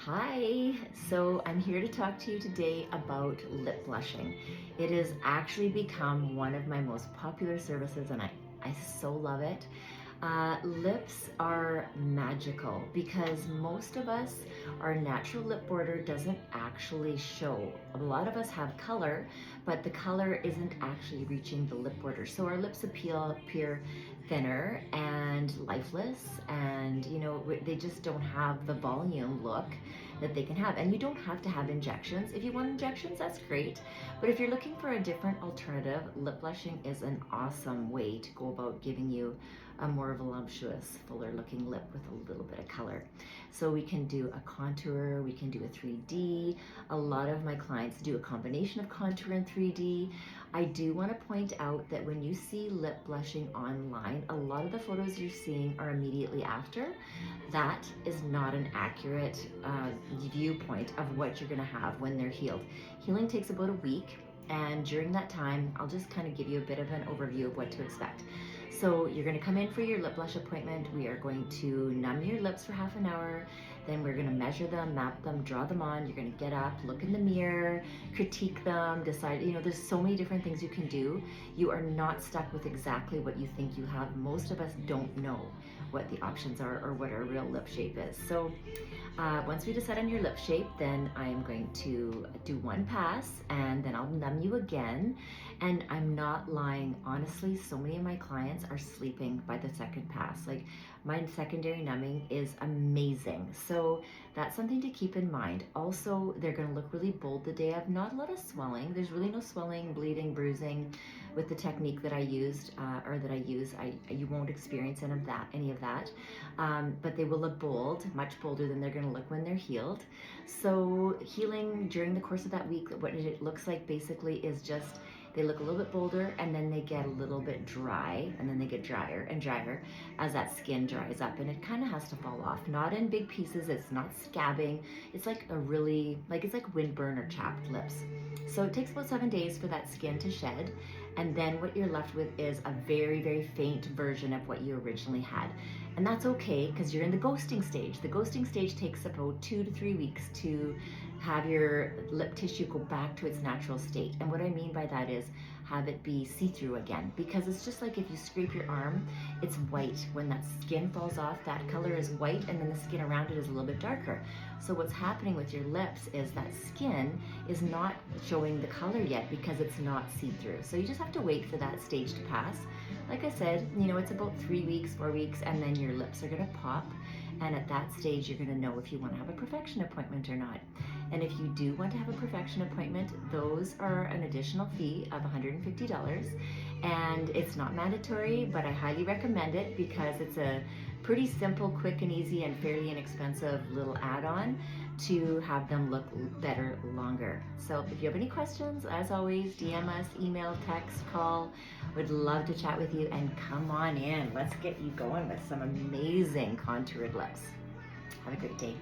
Hi, so I'm here to talk to you today about lip blushing. It has actually become one of my most popular services and I so love it. Lips are magical because most of us, our natural lip border doesn't actually show. A lot of us have color, but the color isn't actually reaching the lip border. So our lips appear thinner and lifeless, and they just don't have the volume look that they can have. And you don't have to have injections. If you want injections, that's great. But if you're looking for a different alternative, lip blushing is an awesome way to go about giving you a more voluptuous, fuller looking lip with a little bit of color. So we can do a contour, we can do a 3D. A lot of my clients do a combination of contour and 3D. I do want to point out that when you see lip blushing online, a lot of the photos you're seeing are immediately after. That is not an accurate viewpoint of what you're going to have when they're healed. Healing takes about a week, and during that time, I'll just kind of give you a bit of an overview of what to expect. So you're going to come in for your lip blush appointment. We are going to numb your lips for half an hour. Then we're going to measure them, map them, draw them on. You're going to get up, look in the mirror, critique them, decide, there's so many different things you can do. You are not stuck with exactly what you think you have. Most of us don't know what the options are or what our real lip shape is. So once we decide on your lip shape, then I am going to do one pass and then I'll numb you again. And I'm not lying, honestly, so many of my clients are sleeping by the second pass. Like, my secondary numbing is amazing. So that's something to keep in mind. Also, they're gonna look really bold the day of. Not a lot of swelling. There's really no swelling, bleeding, bruising with the technique that I used or that I use. You won't experience any of that. But they will look bold, much bolder than they're gonna look when they're healed. So healing during the course of that week, what it looks like basically is just they look a little bit bolder and then they get a little bit dry and then they get drier and drier as that skin dries up, and it kind of has to fall off. Not in big pieces, it's not scabbing. It's like it's like windburn or chapped lips. So it takes about 7 days for that skin to shed, and then what you're left with is a very, very faint version of what you originally had. And that's okay because you're in the ghosting stage. The ghosting stage takes about 2 to 3 weeks to have your lip tissue go back to its natural state. And what I mean by that is have it be see-through again, because it's just like if you scrape your arm, it's white. When that skin falls off, that color is white, and then the skin around it is a little bit darker. So what's happening with your lips is that skin is not showing the color yet because it's not see-through. So you just have to wait for that stage to pass. Like I said, it's about 3 weeks, 4 weeks, and then your lips are gonna pop. And at that stage, you're gonna know if you wanna have a perfection appointment or not. And if you do want to have a perfection appointment, those are an additional fee of $150. And it's not mandatory, but I highly recommend it because it's a pretty simple, quick and easy and fairly inexpensive little add-on to have them look better longer. So if you have any questions, as always, DM us, email, text, call. Would love to chat with you, and come on in. Let's get you going with some amazing contoured lips. Have a great day.